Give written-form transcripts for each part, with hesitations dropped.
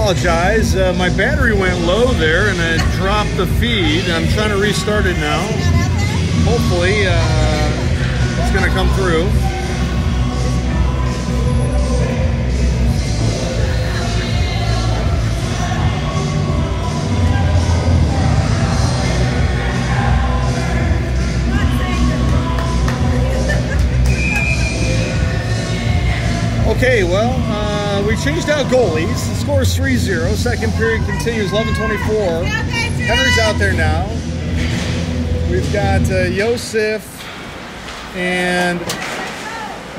apologize. My battery went low there and it dropped the feed. I'm trying to restart it now. Hopefully it's going to come through. Okay, well, we changed out goalies. The score is 3-0. Second period continues, 11:24. Henry's out there now. We've got Yosef and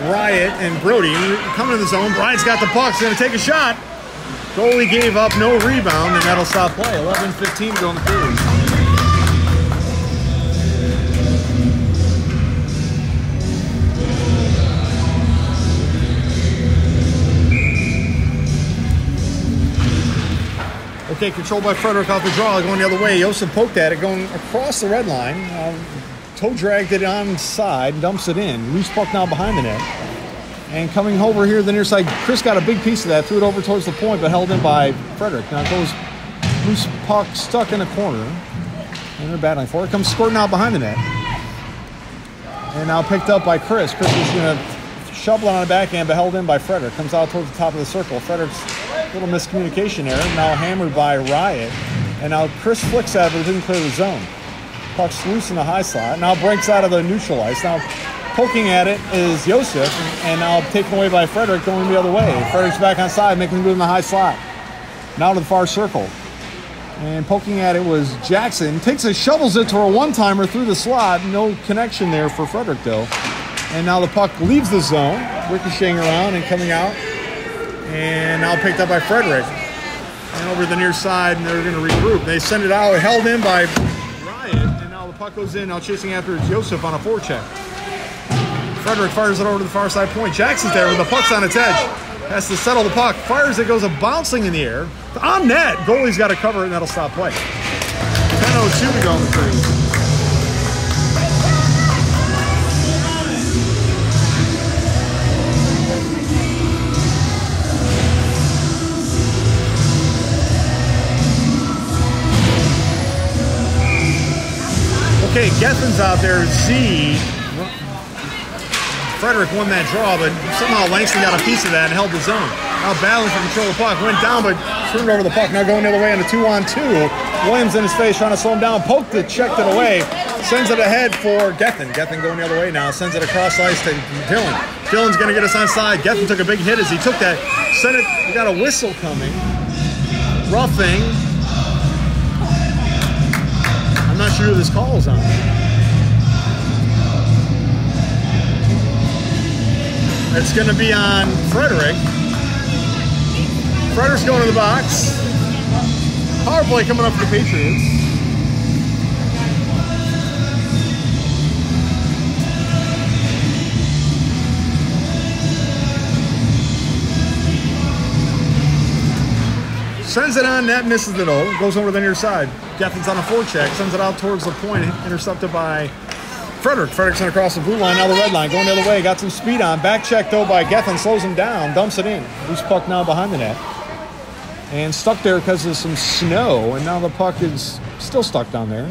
Riot and Brody coming to the zone. Bryant's got the puck. He's going to take a shot. Goalie gave up no rebound, and that'll stop play. 11:15 to go in the period. Okay, controlled by Frederick off the draw, going the other way. Yosef poked at it, going across the red line. Toe dragged it onside, dumps it in. Loose puck now behind the net. And coming over here to the near side, Chris got a big piece of that, threw it over towards the point, but held in by Frederick. Now it goes loose puck stuck in the corner. And they're battling for it. Comes scored now behind the net. And now picked up by Chris. Chris is going to shovel it on the backhand, but held in by Frederick. Comes out towards the top of the circle. Frederick's little miscommunication there. Now hammered by Riot. And now Chris flicks at it, but didn't clear the zone. Puck's loose in the high slot. Now breaks out of the neutral ice. Now poking at it is Yosef, and now taken away by Frederick, going the other way. Frederick's back on side, making him move in the high slot. Now to the far circle. And poking at it was Jackson. Takes it, shovels it to a one-timer through the slot. No connection there for Frederick, though. And now the puck leaves the zone, ricocheting around and coming out. And now picked up by Frederick. And over the near side, and they're going to regroup. They send it out, held in by Riot, and now the puck goes in. Now chasing after Yosef on a forecheck. Frederick fires it over to the far side point. Jackson's there with the puck's on its edge. Has to settle the puck. Fires it, goes a bouncing in the air. On net. Goalie's got to cover it, and that'll stop play. 10:02 to go in the third. Okay, Gethin's out there. Z. Frederick won that draw, but somehow Langston got a piece of that and held the zone. Now battling for control of the puck. Went down, but turned over the puck. Now going the other way on a 2-on-2. Williams in his face, trying to slow him down. Poked it, checked it away. Sends it ahead for Gethin. Gethin going the other way now. Sends it across ice to Dylan. Dylan's going to get us on side. Gethin took a big hit as he took that. Sent it. We got a whistle coming. Roughing. I'm not sure who this call is on. It's going to be on Frederick. Frederick's going to the box. Power play coming up for the Patriots. Sends it on net, misses it though. Goes over the near side. Gethin's on a forecheck. Sends it out towards the point. Intercepted by Frederick. Frederick's across the blue line, now the red line, going the other way. Got some speed on. Back check though by Gethin, slows him down, dumps it in. Loose puck now behind the net. And stuck there because of some snow, and now the puck is still stuck down there.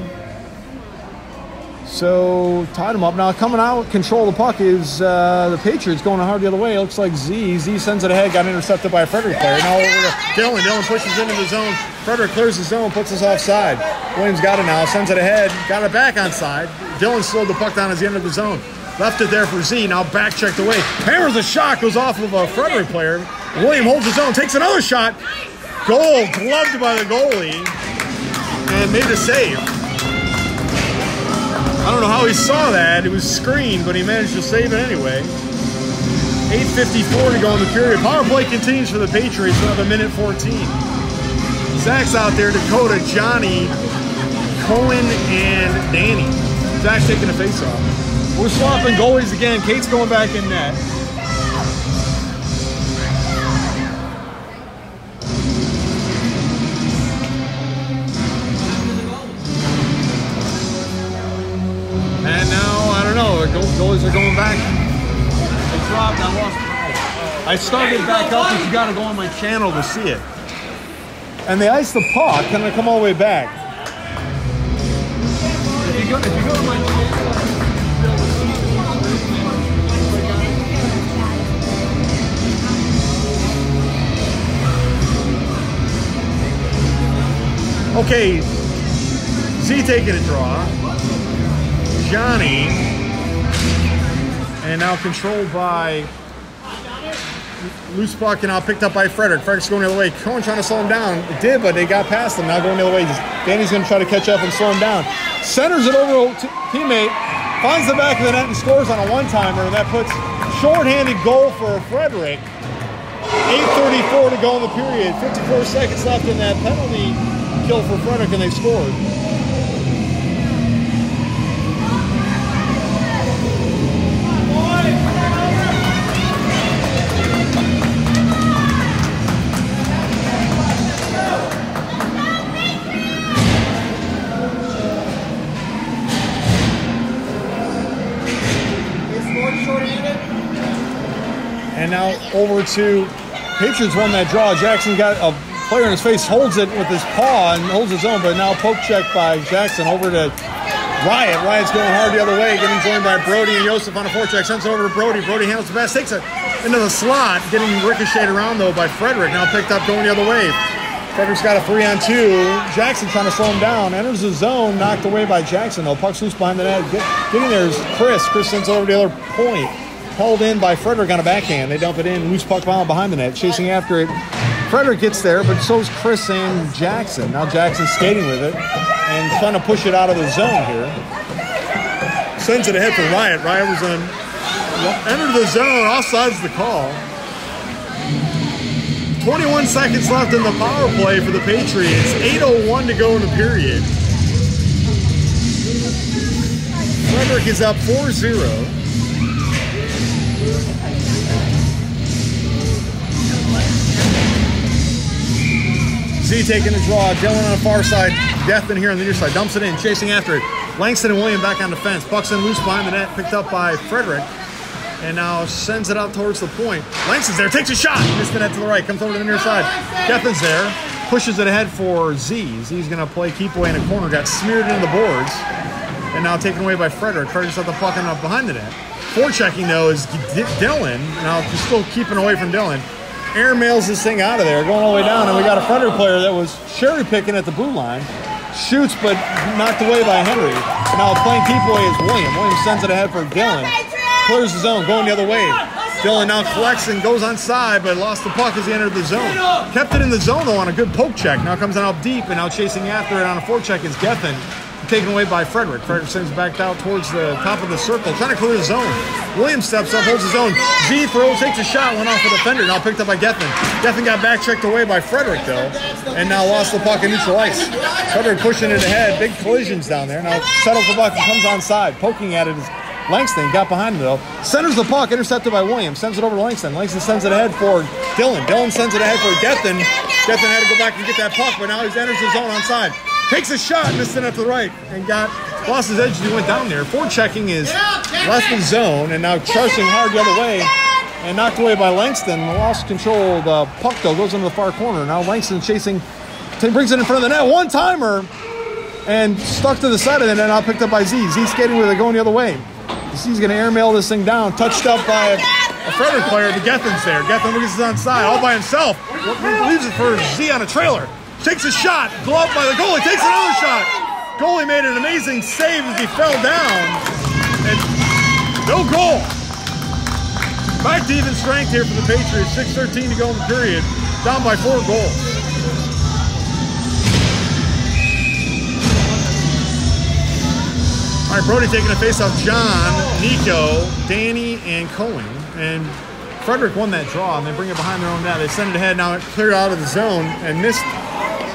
So tied him up. Now coming out, control of the puck is the Patriots going hard the other way. It looks like Z. Z sends it ahead, got intercepted by a Frederick player. Now over to Dylan. Dylan pushes into the zone. Frederick clears the zone, puts us offside. Williams got it now, sends it ahead, got it back onside. Dylan slowed the puck down as he entered the zone. Left it there for Z, now back checked away. Hammers a shot, goes off of a Frederick player. William holds his own, takes another shot. Goal, gloved by the goalie, and made a save. I don't know how he saw that. It was screened, but he managed to save it anyway. 8:54 to go in the period. Power play continues for the Patriots for another minute 14. Zach's out there, Dakota, Johnny, Cohen, and Danny. Zach's taking a face-off. We're swapping goalies again. Kate's going back in net. And now, I don't know, the goalies are going back. They dropped, I lost. I started back up, but you got to go on my channel to see it. and they ice the puck, and they come all the way back. If you go to my Okay, Z taking a draw. Johnny, and now controlled by loose puck, and now picked up by Frederick. Frederick's going the other way. Cohen trying to slow him down. It did, but they got past him. Now going the other way. Danny's going to try to catch up and slow him down. Centers it over to teammate, finds the back of the net and scores on a one-timer, and that puts shorthanded goal for Frederick. 8:34 to go in the period. 54 seconds left in that penalty kill for Frederick, and they scored. And now over to Patriots won that draw. Jackson got a player in his face, holds it with his paw and holds his own, but now poke check by Jackson over to Riot. Riot's going hard the other way, getting joined by Brody and Joseph on a forecheck. Sends it over to Brody. Brody handles the pass, takes it into the slot, getting ricocheted around though by Frederick. Now picked up going the other way. Frederick's got a 3-on-2. Jackson trying to slow him down. Enters the zone, knocked away by Jackson though. Puck's loose behind the net. Getting there is Chris. Chris sends it over to the other point. Held in by Frederick on a backhand. They dump it in. Loose puck behind the net. Chasing after it. Frederick gets there, but so is Chris and Jackson. Now Jackson's skating with it and trying to push it out of the zone here. Sends it ahead for Riot. Riot was on entered the zone. Offside's the call. 21 seconds left in the power play for the Patriots. 8:01 to go in the period. Frederick is up 4-0. Z taking the draw. Dylan on the far side. Deathman here on the near side. Dumps it in. Chasing after it. Langston and William back on the fence. Bucks in loose behind the net. Picked up by Frederick. And now sends it out towards the point. Langston's there. Takes a shot. Missed the net to the right. Comes over to the near side. Deathman's there. Pushes it ahead for Z. Z's going to play keep away in a corner. Got smeared into the boards. And now taken away by Frederick. Frederick's got the puck on up behind the net. Forechecking though is Dylan. Now he's still keeping away from Dylan. Air mails this thing out of there, going all the way down, and we got a Frederick player that was cherry picking at the blue line. Shoots, but knocked away by Henry. Now playing keep away is William. William sends it ahead for Dylan. Clears the zone, going the other way. Dylan now collects and goes onside, but lost the puck as he entered the zone. Kept it in the zone though on a good poke check. Now comes out deep, and now chasing after it on a forecheck is Geffen. Taken away by Frederick. Frederick sends back out towards the top of the circle, trying to clear the zone. Williams steps up, holds his own. Z throws, takes a shot, went off the defender. Now picked up by Geffen. Geffen got back checked away by Frederick though, and now lost the puck in neutral ice. Frederick pushing it ahead. Big collisions down there. Now settles the puck and comes onside. Poking at it is Langston. Got behind him though. Centers the puck, intercepted by Williams. Sends it over to Langston. Langston sends it ahead for Dylan. Dylan sends it ahead for Geffen. Geffen had to go back and get that puck, but now he enters the zone onside. Takes a shot, missed it at the right, and lost his edge as he went down there. Forechecking is left in zone, and now charging hard the other way, and knocked away by Langston. Lost control. The puck, though, goes into the far corner. Now Langston chasing, brings it in front of the net. One-timer, and stuck to the side of the net, now picked up by Z. Z skating with it, going the other way. Z's going to airmail this thing down. Touched up by a Frederick player, but Geffen's there. Geffen looks onside, all by himself. Leaves it for Z on a trailer. Takes a shot, gloved by the goalie, takes another shot. Goalie made an amazing save as he fell down. And no goal. Back to even strength here for the Patriots. 6:13 to go in the period. Down by 4 goals. All right, Brody taking a face-off. John, Nico, Danny, and Cohen. And Frederick won that draw, and they bring it behind their own net. They send it ahead. Now it cleared out of the zone and missed.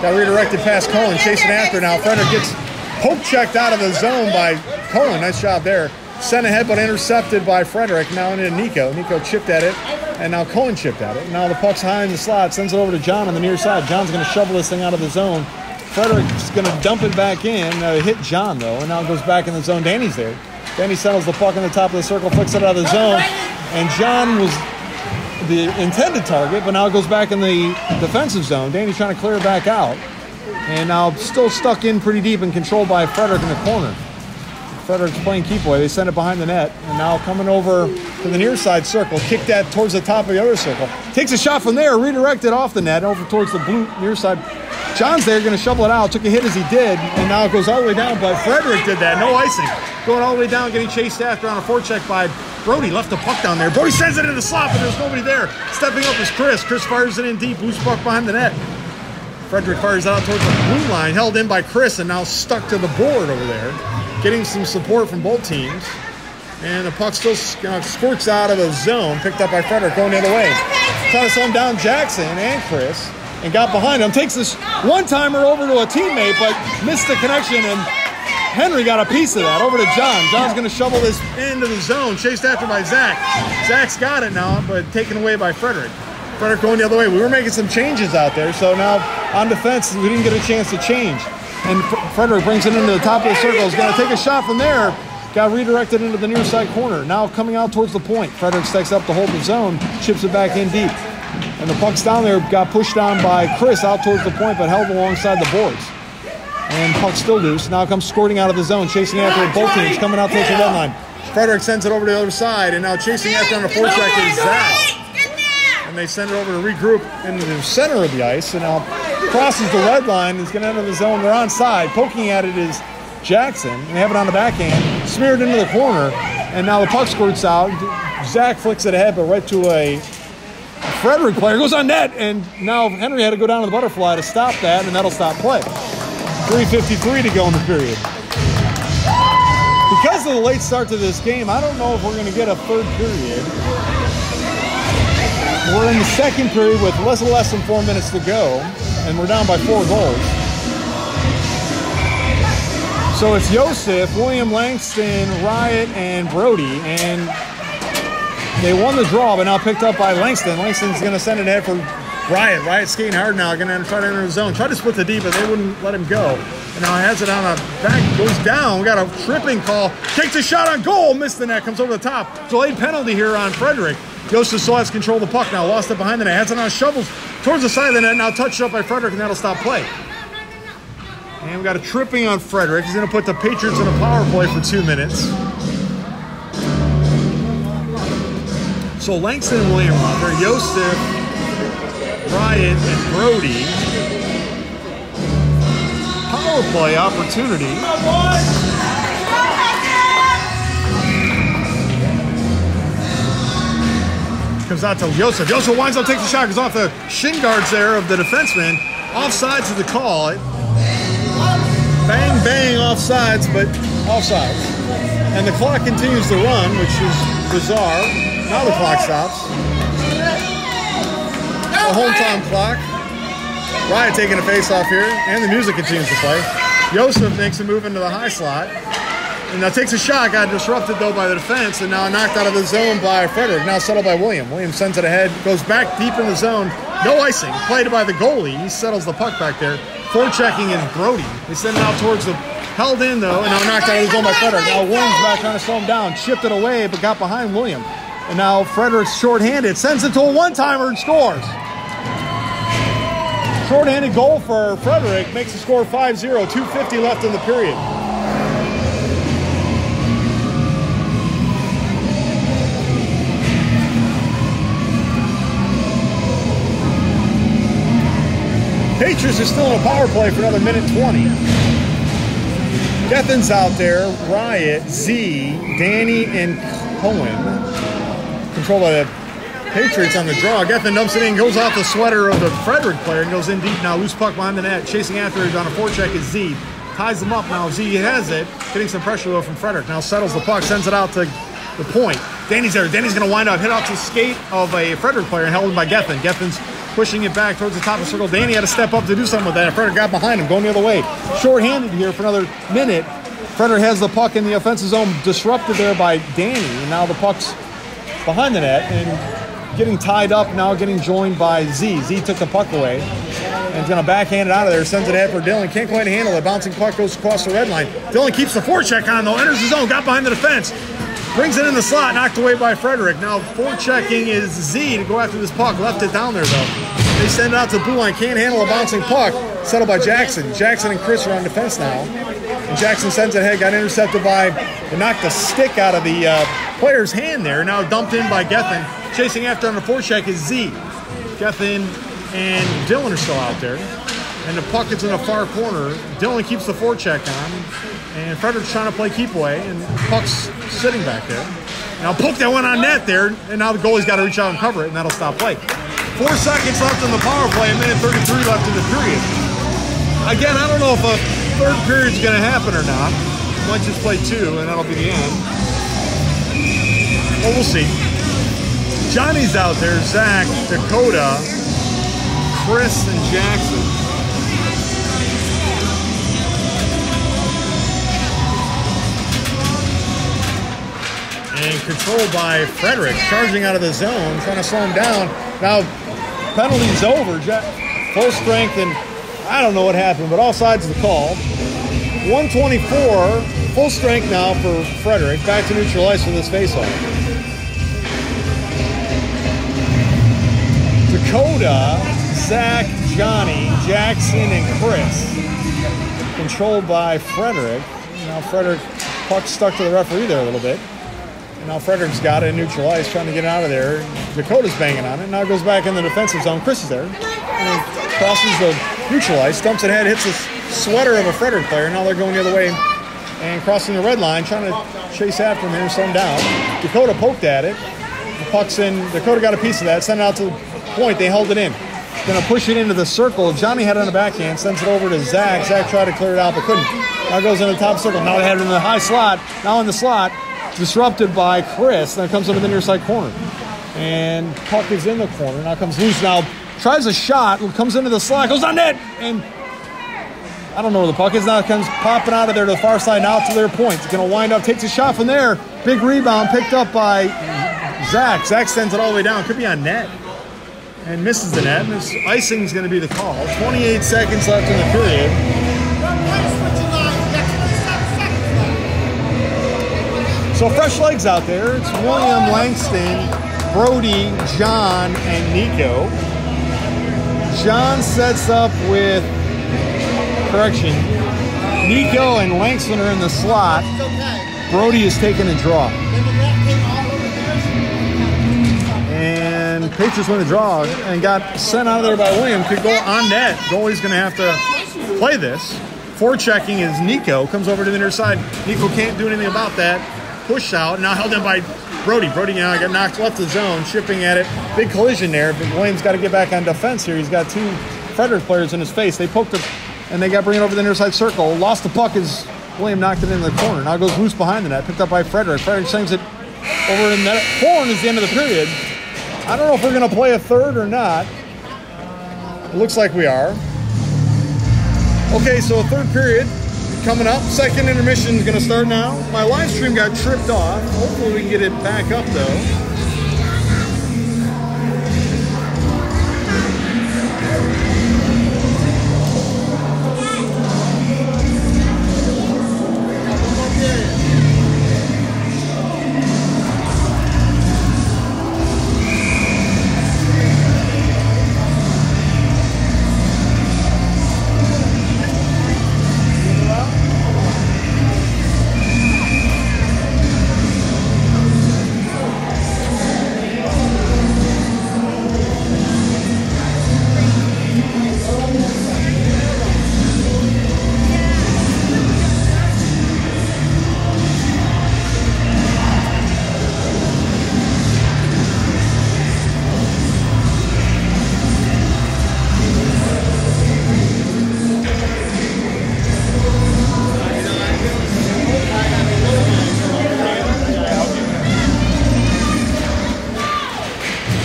Got redirected past Cohen, chasing after now. Frederick gets poke checked out of the zone by Cohen. Nice job there. Sent ahead, but intercepted by Frederick. Now into Nico. Nico chipped at it, and now Cohen chipped at it. Now the puck's high in the slot. Sends it over to John on the near side. John's going to shovel this thing out of the zone. Frederick's going to dump it back in. Hit John, though, and now it goes back in the zone. Danny's there. Danny settles the puck on the top of the circle, flicks it out of the zone, and John was the intended target, but now it goes back in the defensive zone. Danny's trying to clear it back out. And now still stuck in pretty deep and controlled by Frederick in the corner. Frederick's playing keep away. They send it behind the net. And now coming over to the near side circle. Kick that towards the top of the other circle. Takes a shot from there. Redirected off the net over towards the blue near side. John's there, going to shovel it out. Took a hit as he did. And now it goes all the way down. But Frederick did that. No icing. Going all the way down, getting chased after on a forecheck by Brody. Left the puck down there. Brody sends it in the slot, but there's nobody there. Stepping up is Chris. Chris fires it in deep. Loose puck behind the net. Frederick fires out towards the blue line, held in by Chris, and now stuck to the board over there, getting some support from both teams. And the puck still squirts out of the zone, picked up by Frederick, going the other way. Trying to slow him down, Jackson and Chris, and got behind him. Takes this one-timer over to a teammate, but missed the connection, and Henry got a piece of that. Over to John. John's going to shovel this into the zone, chased after by Zach. Zach's got it now, but taken away by Frederick. Frederick going the other way. We were making some changes out there, so now on defense, we didn't get a chance to change. And Frederick brings it into the top of the circle. He's going to take a shot from there. Got redirected into the near side corner. Now coming out towards the point. Frederick stakes up to hold the zone, chips it back in deep. And the puck's down there, got pushed down by Chris out towards the point, but held alongside the boards. And puck still loose. Now comes squirting out of the zone, chasing after both teams, coming out towards the red line. Frederick sends it over to the other side, and now chasing after on the forecheck is Zach. And they send it over to regroup into the center of the ice, and now crosses the red line. He's going to enter the zone. They're onside. Poking at it is Jackson, and they have it on the backhand, smeared into the corner, and now the puck squirts out. Zach flicks it ahead, but right to a Frederick player. Goes on net, and now Henry had to go down to the butterfly to stop that, and that'll stop play. 3:53 to go in the period. Because of the late start to this game, I don't know if we're going to get a third period. We're in the second period with less than 4 minutes to go, and we're down by 4 goals. So it's Yosef, William Langston, Riot, and Brody, and they won the draw, but now picked up by Langston. Langston's going to send it ahead for Riot. Riot's skating hard now, going to try to enter the zone. Tried to split the D, but they wouldn't let him go. And now has it on the back, goes down. We got a tripping call. Takes a shot on goal, missed the net, comes over the top. Delayed penalty here on Frederick. Yosef still has control of the puck now, lost it behind the net, has it on, shovels towards the side of the net, now touched up by Frederick, and that'll stop play. And we got a tripping on Frederick. He's going to put the Patriots in a power play for 2 minutes. So Langston and William out there, Yosef, Riot, and Brody. Power play opportunity. Comes out to Yosef. Yosef winds up, takes the shot, goes off the shin guards there of the defenseman. Offsides is the call. Bang, bang, offsides, but offsides. And the clock continues to run, which is bizarre. Now the clock stops. The hometown clock. Riot taking a face off here, and the music continues to play. Yosef makes a move into the high slot. And now takes a shot, got disrupted though by the defense, and now knocked out of the zone by Frederick. Now settled by William. William sends it ahead, goes back deep in the zone. No icing, played by the goalie. He settles the puck back there. Forechecking is Brody. They send it out towards the, held in though, and now knocked out of the zone by Frederick. Now Williams back trying to slow him down, chipped it away, but got behind William. And now Frederick's shorthanded, sends it to a one-timer and scores. Shorthanded goal for Frederick, makes the score 5-0, 2:50 left in the period. Patriots are still in a power play for another minute 20. Gethin's out there, Riot, Z, Danny, and Cohen. Controlled by the Patriots on the draw. Gethin dumps it in, goes off the sweater of the Frederick player, and goes in deep now. Loose puck behind the net. Chasing after it on a forecheck is Z. Ties them up now. Z has it. Getting some pressure though from Frederick. Now settles the puck, sends it out to the point. Danny's there. Danny's going to wind up, hit off the skate of a Frederick player and held in by Gethin. Gethin's pushing it back towards the top of the circle. Danny had to step up to do something with that. Frederick got behind him, going the other way. Short-handed here for another minute. Frederick has the puck in the offensive zone, disrupted there by Danny. And now the puck's behind the net and getting tied up, now getting joined by Z. Z took the puck away and is going to backhand it out of there. Sends it ahead for Dylan. Can't quite handle it. Bouncing puck goes across the red line. Dylan keeps the forecheck on though. Enters the zone. Got behind the defense. Brings it in the slot, knocked away by Frederick. Now forechecking is Z to go after this puck. Left it down there though. They send it out to the blue line. Can't handle a bouncing puck. Settled by Jackson. Jackson and Chris are on defense now. And Jackson sends it ahead. Got intercepted by, they knocked the stick out of the player's hand there. Now dumped in by Gethin. Chasing after on the forecheck is Z. Gethin and Dylan are still out there. And the puck is in the far corner. Dylan keeps the forecheck on. And Frederick's trying to play keep away. And the puck's sitting back there. Now poke that one on net there. And now the goalie's got to reach out and cover it. And that'll stop play. 4 seconds left in the power play. 1:33 left in the period. Again, I don't know if a third period's going to happen or not. Might just play 2 and that'll be the end. Well, we'll see. Johnny's out there. Zach, Dakota, Chris, and Jackson. And controlled by Frederick, charging out of the zone, trying to slow him down. Now, penalty's over. Full strength, and I don't know what happened, but all sides of the call. 124, full strength now for Frederick. Back to neutral ice for this faceoff. Dakota, Zach, Johnny, Jackson, and Chris. Controlled by Frederick. Now Frederick, puck stuck to the referee there a little bit. And now Frederick's got it in neutral ice, trying to get it out of there. Dakota's banging on it. Now it goes back in the defensive zone. Chris is there. And crosses the neutral ice, dumps it ahead, hits the sweater of a Frederick player. Now they're going the other way and crossing the red line, trying to chase after him here and slow him down. Dakota poked at it. The puck's in. Dakota got a piece of that, sent it out to the point. They held it in. Going to push it into the circle. Johnny had it on the backhand, sends it over to Zach. Zach tried to clear it out, but couldn't. Now goes in the top circle. Now they had it in the high slot. Now in the slot. Disrupted by Chris. Now comes into the near side corner. And puck is in the corner. Now comes loose. Now tries a shot. Comes into the slot. Goes on net. And I don't know where the puck is. Now it comes popping out of there to the far side. Now to their point. It's going to wind up. Takes a shot from there. Big rebound. Picked up by Zach. Zach sends it all the way down. Could be on net. And misses the net. And this icing is going to be the call. 28 seconds left in the period. So fresh legs out there. It's William, Langston, Brody, John, and Nico. John sets up with, correction, Nico and Langston are in the slot. Brody is taking a draw. And Patriots win the draw and got sent out of there by William. Could go on net. Goalie's going to have to play this. Forechecking is Nico. Comes over to the near side. Nico can't do anything about that. Push out, now held in by Brody. Brody now got knocked left the zone, chipping at it. Big collision there, but Williams got to get back on defense here. He's got 2 Frederick players in his face. They poked it, and they got bring it over the near side circle. Lost the puck as William knocked it in the corner. Now goes loose behind the net, picked up by Frederick. Frederick sends it over in that corner is the end of the period. I don't know if we're going to play a third or not. It looks like we are. Okay, so a third period coming up. Second intermission is going to start now. My live stream got tripped off. Hopefully we can get it back up though.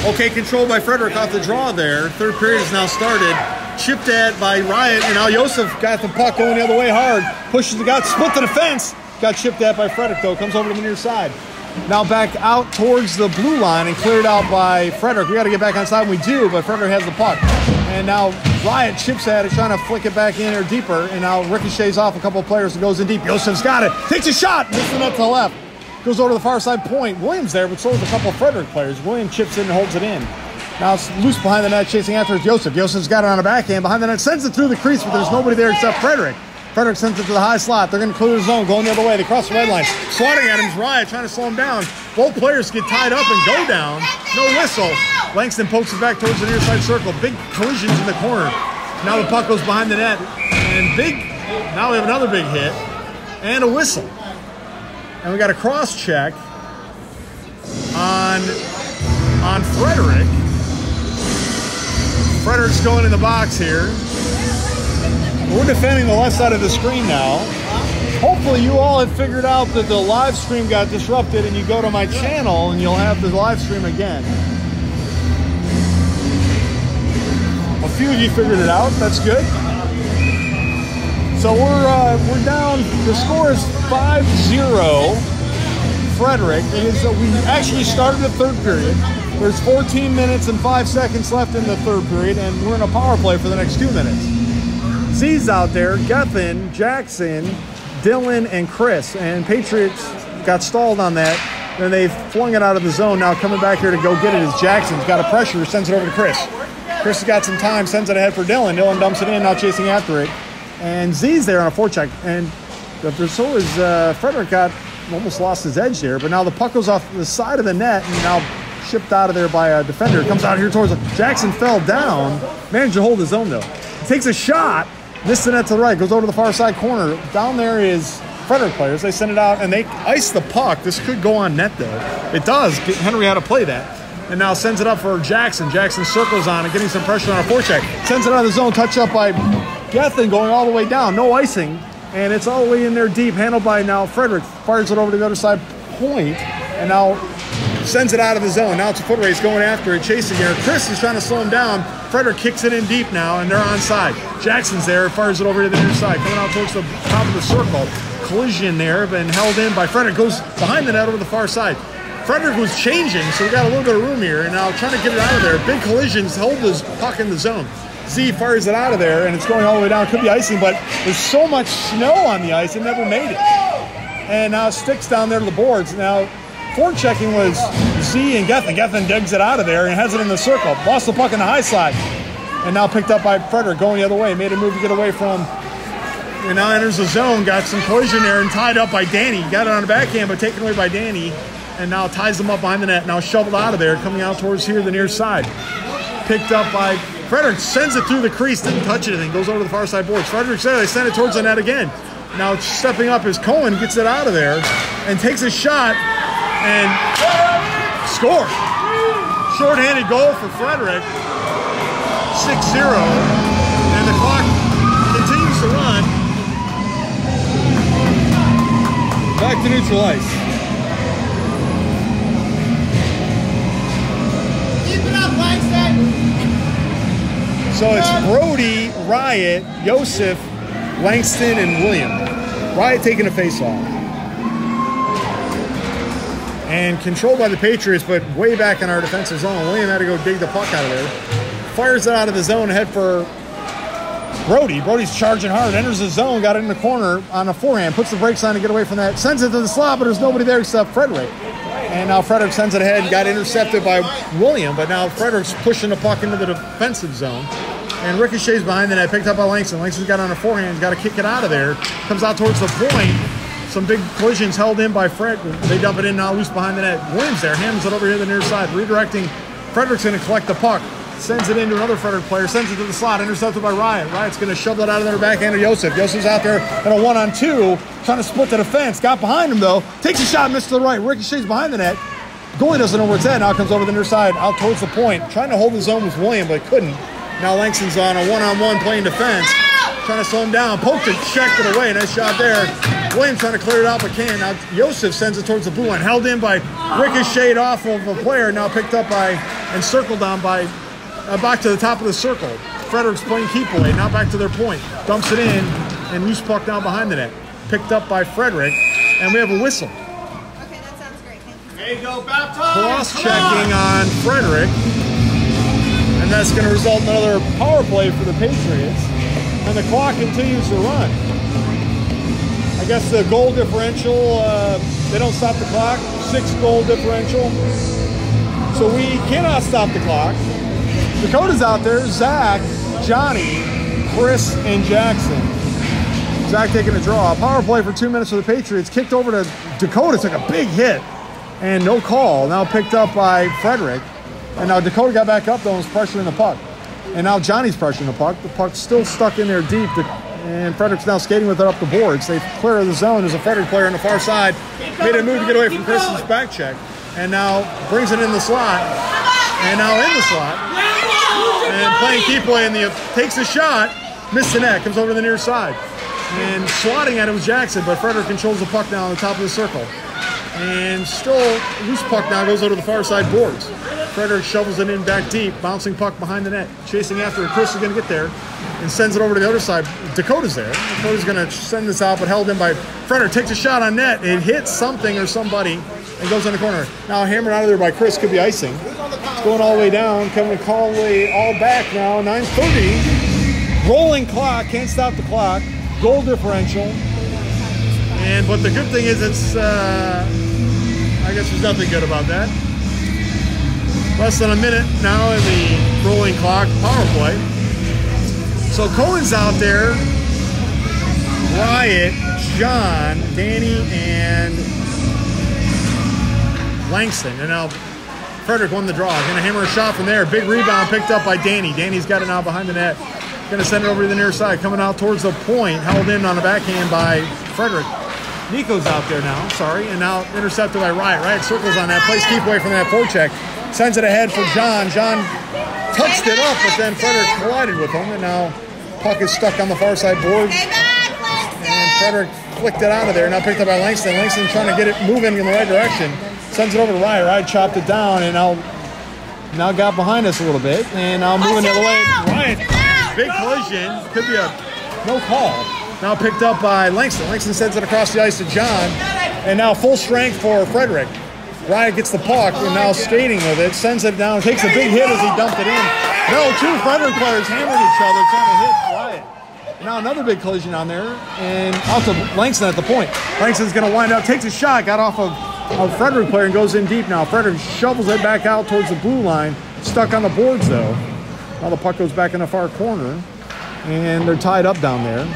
Okay, controlled by Frederick off the draw there. Third period has now started. Chipped at by Riot, and now Joseph got the puck going the other way hard. Pushes the guy, split the defense. Got chipped at by Frederick though, comes over to the near side. Now back out towards the blue line and cleared out by Frederick. We got to get back on side, we do, but Frederick has the puck. And now Riot chips at it, trying to flick it back in or deeper, and now ricochets off a couple of players and goes in deep. Joseph's got it, takes a shot, missing up to the left. goes over to the far side point. Williams there, but so is a couple of Frederick players. Williams chips in and holds it in. Now it's loose behind the net, chasing after it. Joseph. Joseph's got it on a backhand behind the net, sends it through the crease, but there's nobody there except Frederick. Frederick sends it to the high slot. They're going to clear the zone, going the other way. They cross the red line. Swatting at him is Riot, trying to slow him down. Both players get tied up and go down. No whistle. Langston pokes it back towards the near side circle. Big collisions in the corner. Now the puck goes behind the net. And now we have another big hit. And a whistle. And we got a cross check on Frederick. Frederick's going in the box here. We're defending the left side of the screen now. Hopefully you all have figured out that the live stream got disrupted and you go to my channel and you'll have the live stream again. A few of you figured it out. That's good. So we're down. The score is 5-0 Frederick. We actually started the third period. There's 14 minutes and 5 seconds left in the third period, and we're in a power play for the next 2 minutes. Z's out there, Gethin, Jackson, Dylan, and Chris. And Patriots got stalled on that. Then they flung it out of the zone. Now coming back here to go get it is Jackson's got a pressure, sends it over to Chris. Chris has got some time, sends it ahead for Dylan. Dylan dumps it in, now chasing after it. And Z's there on a forecheck. And so is Frederick almost lost his edge there. But now the puck goes off the side of the net and now shipped out of there by a defender. Comes out here towards him. Jackson fell down. Managed to hold his own though. He takes a shot. Missed the net to the right. Goes over to the far side corner. Down there is Frederick players. They send it out and they ice the puck. This could go on net though. It does. Henry had to play that. And now sends it up for Jackson. Jackson circles on it, getting some pressure on a forecheck. Sends it out of the zone. Touch up by Gethin going all the way down. No icing. And it's all the way in there deep. Handled by now Frederick. Fires it over to the other side point. And now sends it out of the zone. Now it's a foot race going after it, chasing here. Chris is trying to slow him down. Frederick kicks it in deep now, and they're onside. Jackson's there, fires it over to the near side, coming out towards the top of the circle. Collision there, been held in by Frederick. Goes behind the net over the far side. Frederick was changing, so we got a little bit of room here, and now trying to get it out of there. Big collisions, hold this puck in the zone. Z fires it out of there, and it's going all the way down. Could be icing, but there's so much snow on the ice, it never made it. And now it sticks down there to the boards. Now, forechecking was Z and Gethin. Gethin digs it out of there and has it in the circle. Lost the puck in the high slide. And now picked up by Frederick going the other way. Made a move to get away from. And now enters the zone. Got some collision there and tied up by Danny. Got it on the backhand, but taken away by Danny. And now ties them up behind the net. Now shoveled out of there, coming out towards here, the near side. Picked up by Frederick. Sends it through the crease. Didn't touch anything. Goes over to the far side boards. Frederick's there. They send it towards the net again. Now stepping up is Cohen. Gets it out of there. And takes a shot. And score. Short-handed goal for Frederick. 6-0. And the clock continues to run. Back to neutral ice. Keep it up, Langston. So it's Brody, Riot, Joseph, Langston, and William. Riot taking a face-off. And controlled by the Patriots, but way back in our defensive zone. William had to go dig the puck out of there. Fires it out of the zone, ahead for Brody. Brody's charging hard, enters the zone, got it in the corner on a forehand, puts the brakes on to get away from that, sends it to the slot, but there's nobody there except Frederick. And now Frederick sends it ahead, got intercepted by William, but now Frederick's pushing the puck into the defensive zone. And ricochets behind the net, picked up by Langston. Langston's got on a forehand, got to kick it out of there. Comes out towards the point. Some big collisions held in by Fred. They dump it in now, loose behind the net. Williams there, handles it over here to the near side. Redirecting, Frederick's going to collect the puck. Sends it into another Frederick player, sends it to the slot, intercepted by Riot. Riot's going to shove that out of their backhand to Joseph. Joseph's out there in a 1-on-2, trying to split the defense. Got behind him, though. Takes a shot, misses to the right. Ricochets behind the net. Goalie doesn't know where it's at. Now comes over the near side, out towards the point. Trying to hold his own with William, but couldn't. Now Langston's on a 1-on-1 playing defense. Trying to slow him down. Poked it, checked it away. Nice shot there. Williams trying to clear it out, but can't. Now Joseph sends it towards the blue line. Held in by ricocheted off of a player. Now picked up by and circled on by back to the top of the circle. Frederick's playing keep away. Now back to their point. Dumps it in and loose puck down behind the net. Picked up by Frederick. And we have a whistle. Okay, that sounds great. Thank you. There you go, baptize. Cross-checking on Frederick. And that's going to result in another power play for the Patriots. And the clock continues to run. I guess the goal differential, they don't stop the clock. 6 goal differential. So we cannot stop the clock. Dakota's out there. Zach, Johnny, Chris, and Jackson. Zach taking a draw. Power play for 2 minutes for the Patriots. Kicked over to Dakota. Took a big hit. And no call. Now picked up by Frederick. And now Dakota got back up, though, and was pressuring the puck. And now Johnny's pressuring the puck. The puck's still stuck in there deep. And Frederick's now skating with it up the boards. They clear the zone. There's a Frederick player on the far side. Made a move to get away from Chris's back check. And now brings it in the slot. And now in the slot. And playing keep away, and takes a shot. Missed the net. Comes over to the near side. And swatting at it was Jackson, but Frederick controls the puck now on the top of the circle. And still loose puck now goes over to the far side boards. Frederick shovels it in back deep, bouncing puck behind the net. Chasing after it. Chris is going to get there and sends it over to the other side. Dakota's there. Dakota's going to send this out, but held in by Frederick. Takes a shot on net. It hits something or somebody and goes in the corner. Now hammered out of there by Chris. Could be icing. It's going all the way down. Coming all the way all back now. 9:30. Rolling clock. Can't stop the clock. Goal differential. But the good thing is it's, I guess there's nothing good about that. Less than a minute now in the rolling clock power play. So Cohen's out there. Wyatt, John, Danny, and Langston. And now Frederick won the draw. Gonna hammer a shot from there. Big rebound picked up by Danny. Danny's got it now behind the net. Gonna send it over to the near side. Coming out towards the point. Held in on the backhand by Frederick. Nico's out there now, sorry. And now intercepted by Riot. Riot circles on that. Plays keep away from that forecheck. Sends it ahead for John. John touched it up, but then Frederick collided with him. And now puck is stuck on the far side board. And Frederick flicked it out of there. Now picked up by Langston. Langston trying to get it moving in the right direction. Sends it over to Riot. Riot chopped it down and now got behind us a little bit. And now moving the other way. Riot, big collision. Could be a no call. Now picked up by Langston. Langston sends it across the ice to John. And now full strength for Frederick. Riot gets the puck and now skating with it. Sends it down. Takes a big hit as he dumped it in. No, 2 Frederick players hammered each other trying to hit Riot. Now another big collision on there. And out to Langston at the point. Langston's going to wind up. Takes a shot. Got off of a Frederick player and goes in deep now. Frederick shovels it back out towards the blue line. Stuck on the boards though. Now the puck goes back in the far corner. And they're tied up down there.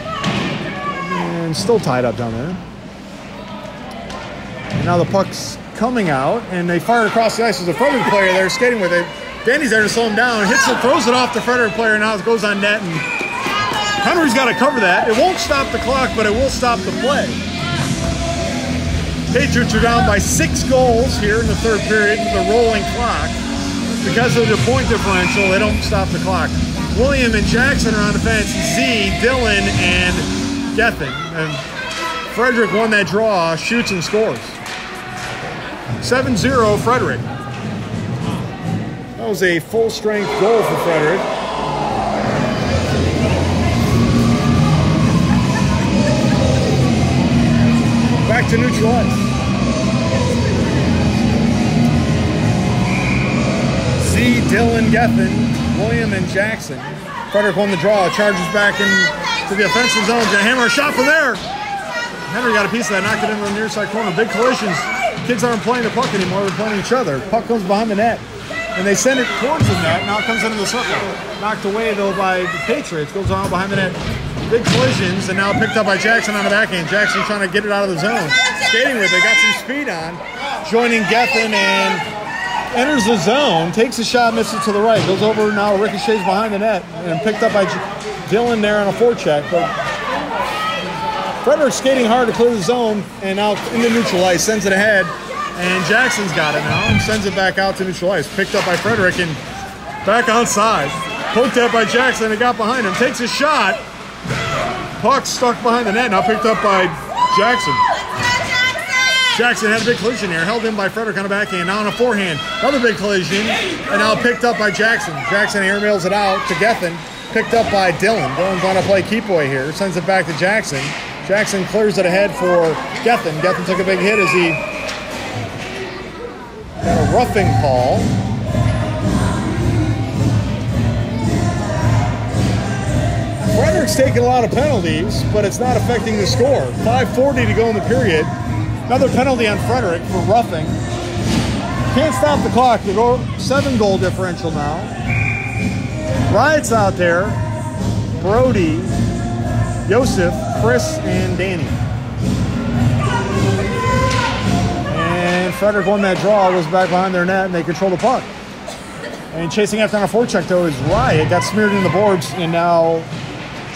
And still tied up down there. And now the puck's coming out, and they fire across the ice. There's a Frederick player there skating with it. Danny's there to slow him down. Hits it, throws it off the Frederick player, and now it goes on net. And Henry's got to cover that. It won't stop the clock, but it will stop the play. Patriots are down by 6 goals here in the third period with the rolling clock. Because of the point differential, they don't stop the clock. William and Jackson are on defense. Z, Dylan, and Gethin. And Frederick won that draw, shoots and scores. 7-0 Frederick. That was a full-strength goal for Frederick. Back to neutral ice. Z, Dylan, Gethin, William, and Jackson. Frederick won the draw. Charges back into the offensive zone. Gonna hammer a shot from there. Henry got a piece of that, knocked it into the near side corner. Big collisions. Kids aren't playing the puck anymore, they're playing each other. Puck comes behind the net. And they send it towards the net. Now it comes into the circle. Knocked away though by the Patriots. Goes on behind the net. Big collisions, and now picked up by Jackson on the backhand. Jackson trying to get it out of the zone. Skating with it, got some speed on. Joining Gethin and enters the zone. Takes a shot, misses to the right. Goes over now, ricochets behind the net. And picked up by Dylan there on a forecheck. But Frederick skating hard to clear the zone, and now into neutral ice, sends it ahead, and Jackson's got it now, and sends it back out to neutral ice. Picked up by Frederick, and back outside. Poked at by Jackson, and got behind him. Takes a shot. Puck stuck behind the net, now picked up by Jackson. Jackson had a big collision here, held in by Frederick on the backhand, now on a forehand. Another big collision, and now picked up by Jackson. Jackson airmails it out to Gethin, picked up by Dylan. Dylan's going to play keep away here, sends it back to Jackson. Jackson clears it ahead for Gethin. Gethin took a big hit as he got a roughing call. Frederick Frederick's taking a lot of penalties, but it's not affecting the score. 5:40 to go in the period. Another penalty on Frederick for roughing. Can't stop the clock. They go 7-goal differential now. Riot's out there. Brody, Joseph, Chris, and Danny. And Frederick won that draw, goes back behind their net, and they control the puck. And chasing after on a forecheck, though, is Riot. Got smeared in the boards, and now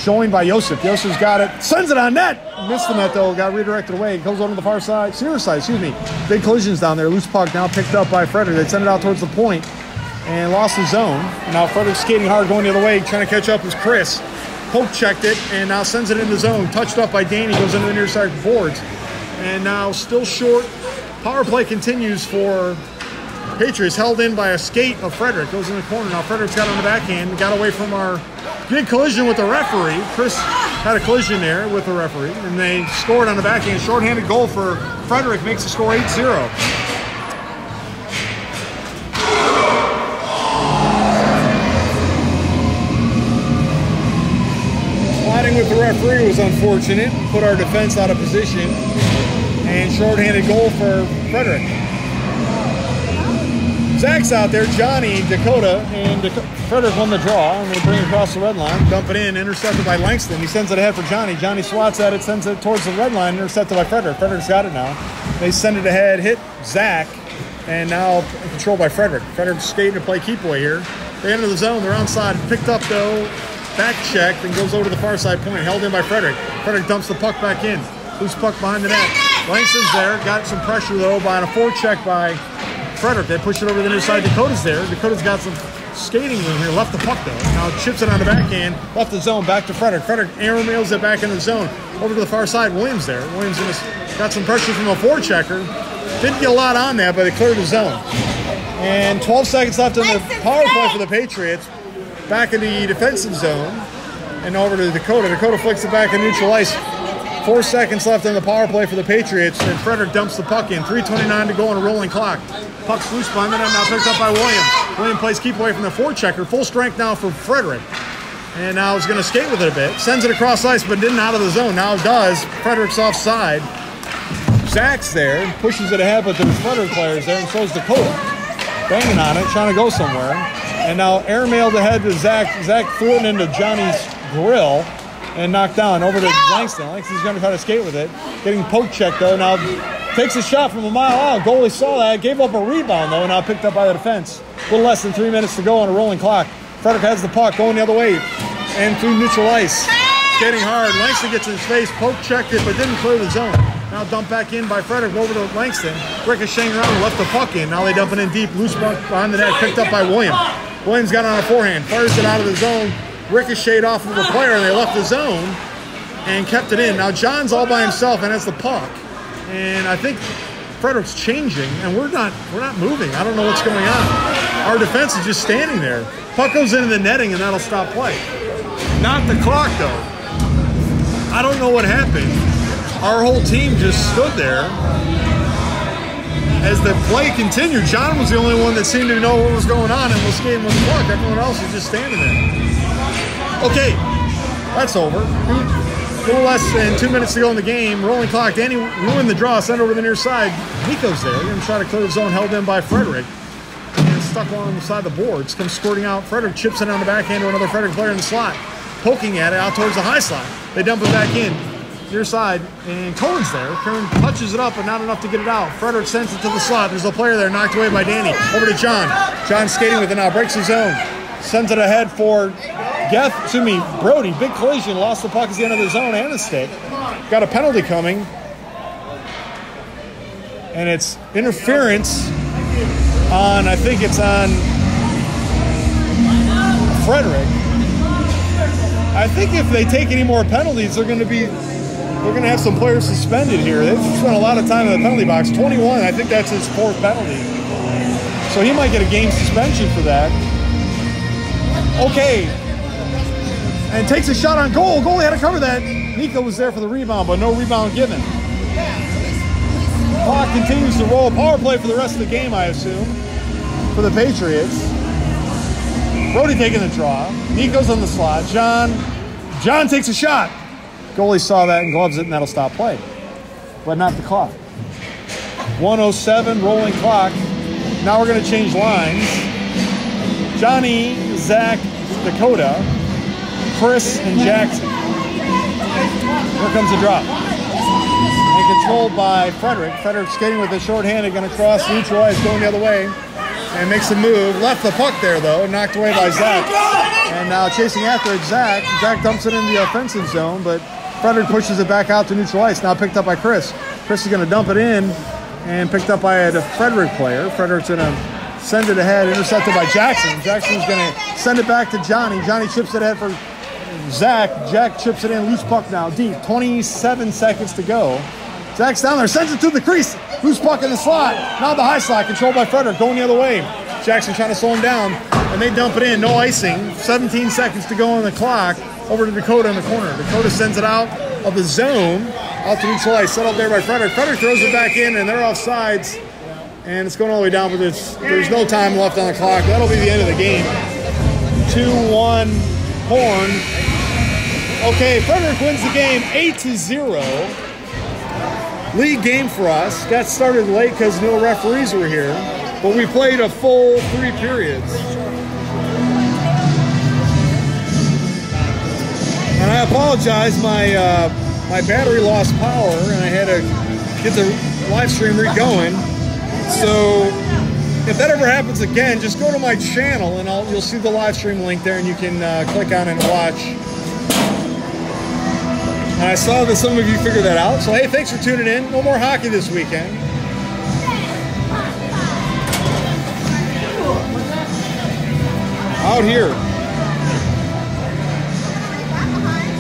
joined by Joseph. Joseph's got it, sends it on net. Missed the net, though, got redirected away. Goes over to the far side, Sears side, excuse me. Big collisions down there. Loose puck now picked up by Frederick. They send it out towards the point and lost the zone. Now Frederick's skating hard, going the other way, trying to catch up is Chris. Poke checked it, and now sends it in the zone. Touched up by Danny, goes into the near side boards. And now still short. Power play continues for Patriots, held in by a skate of Frederick. Goes in the corner. Now Frederick's got on the backhand. Got away from our big collision with the referee. Chris had a collision there with the referee, and they scored on the backhand. Shorthanded goal for Frederick makes the score 8-0. Sliding with the referee was unfortunate. Put our defense out of position. And shorthanded goal for Frederick. Zach's out there, Johnny, Dakota, and Frederick won the draw. And they bring it across the red line, dump it in, intercepted by Langston. He sends it ahead for Johnny. Johnny swats at it, sends it towards the red line, intercepted by Frederick. Frederick's got it now. They send it ahead, hit Zach, and now controlled by Frederick. Frederick's skating to play keep away here. They enter the zone, they're onside. Picked up though, back checked, and goes over to the far side point. Held in by Frederick. Frederick dumps the puck back in. Loose puck behind the net. Langston's there, got some pressure though by a forecheck by Frederick. They push it over the near side. Dakota's there. Dakota's got some skating room here. Left the puck though. Now chips it on the backhand. Left the zone. Back to Frederick. Frederick airmails it back in the zone. Over to the far side. Williams there. Williams got some pressure from a forechecker. Didn't get a lot on that, but they cleared the zone. And 12 seconds left in the power play for the Patriots. Back in the defensive zone. And over to Dakota. Dakota flicks it back in neutral ice. 4 seconds left in the power play for the Patriots, and Frederick dumps the puck in. 3:29 to go on a rolling clock. Puck's loose behind the net, now picked up by William. William plays keep away from the forechecker. Full strength now for Frederick. And now he's going to skate with it a bit. Sends it across ice, but didn't out of the zone. Now it does. Frederick's offside. Zach's there, pushes it ahead, but there's Frederick players there, and so is Dakota. Banging on it, trying to go somewhere. And now airmailed ahead to Zach. Zach threw it into Johnny's grill. And knocked down over to Langston. Langston's going to try to skate with it. Getting poke checked, though. Now takes a shot from a mile out. Goalie saw that. Gave up a rebound, though. Now picked up by the defense. A little less than 3 minutes to go on a rolling clock. Frederick has the puck going the other way. And through neutral ice. Skating hard. Langston gets in his face. Poke checked it, but didn't clear the zone. Now dumped back in by Frederick over to Langston. Ricocheting around and left the puck in. Now they dump it in deep. Loose puck behind the net. Picked up by William. Williams got on a forehand. Fires it out of the zone. Ricocheted off of the player, and they left the zone and kept it in. Now John's all by himself and has the puck, and I think Frederick's changing, and we're not moving. I don't know what's going on. Our defense is just standing there. Puck goes into the netting, and that'll stop play. Not the clock though. I don't know what happened. Our whole team just stood there as the play continued. John was the only one that seemed to know what was going on and was skating with the puck. Everyone else was just standing there. Okay, that's over. A little less than 2 minutes to go in the game. Rolling clock. Danny ruined the draw. Sent over the near side. Nico's there. Going to try to clear the zone. Held in by Frederick. And stuck along the side of the boards. Comes squirting out. Frederick chips it on the backhand to another Frederick player in the slot. Poking at it out towards the high slot. They dump it back in. Near side. And Cohen's there. Kern touches it up, but not enough to get it out. Frederick sends it to the slot. There's a player there knocked away by Danny. Over to John. John skating with it now. Breaks his zone. Sends it ahead for Brody. Big collision. Lost the puck at the end of the zone and a stick. Got a penalty coming. And it's interference on, I think it's on Frederick. I think if they take any more penalties, they're going to have some players suspended here. They've spent a lot of time in the penalty box. 21, I think that's his 4th penalty. So he might get a game suspension for that. Okay. And takes a shot on goal. Goalie had to cover that. Nico was there for the rebound, but no rebound given. Clock continues to roll. Power play for the rest of the game, I assume, for the Patriots. Brody taking the draw. Nico's on the slot. John John takes a shot. Goalie saw that and gloves it, and that'll stop play. But not the clock. 1:07, rolling clock. Now we're going to change lines. Johnny, Zach, Dakota, Chris, and Jackson. Here comes the drop. And controlled by Frederick. Frederick skating with it shorthanded, going to cross, neutral ice, going the other way. And makes a move. Left the puck there, though. Knocked away by Zach. And now chasing after it, Zach. Zach dumps it in the offensive zone, but Frederick pushes it back out to neutral ice. Now picked up by Chris. Chris is going to dump it in and picked up by a Frederick player. Frederick's going to send it ahead, intercepted by Jackson. Jackson's going to send it back to Johnny. Johnny chips it ahead for Zach. Jack chips it in. Loose puck now, deep. 27 seconds to go. Zach's down there, sends it to the crease. Loose puck in the slot. Now the high slot, controlled by Frederick, going the other way. Jackson trying to slow him down, and they dump it in. No icing. 17 seconds to go on the clock. Over to Dakota in the corner. Dakota sends it out of the zone, out to neutral ice. Settled there by Frederick. Frederick throws it back in, and they're off sides. And it's going all the way down, but there's no time left on the clock. That'll be the end of the game. 2-1 Horn. Okay, Frederick wins the game 8-0. League game for us. Got started late because no referees were here, but we played a full 3 periods. And I apologize, my battery lost power and I had to get the live stream re-going. So if that ever happens again, just go to my channel and you'll see the live stream link there, and you can click on it and watch. And I saw that some of you figured that out. So hey, thanks for tuning in. No more hockey this weekend. Out here.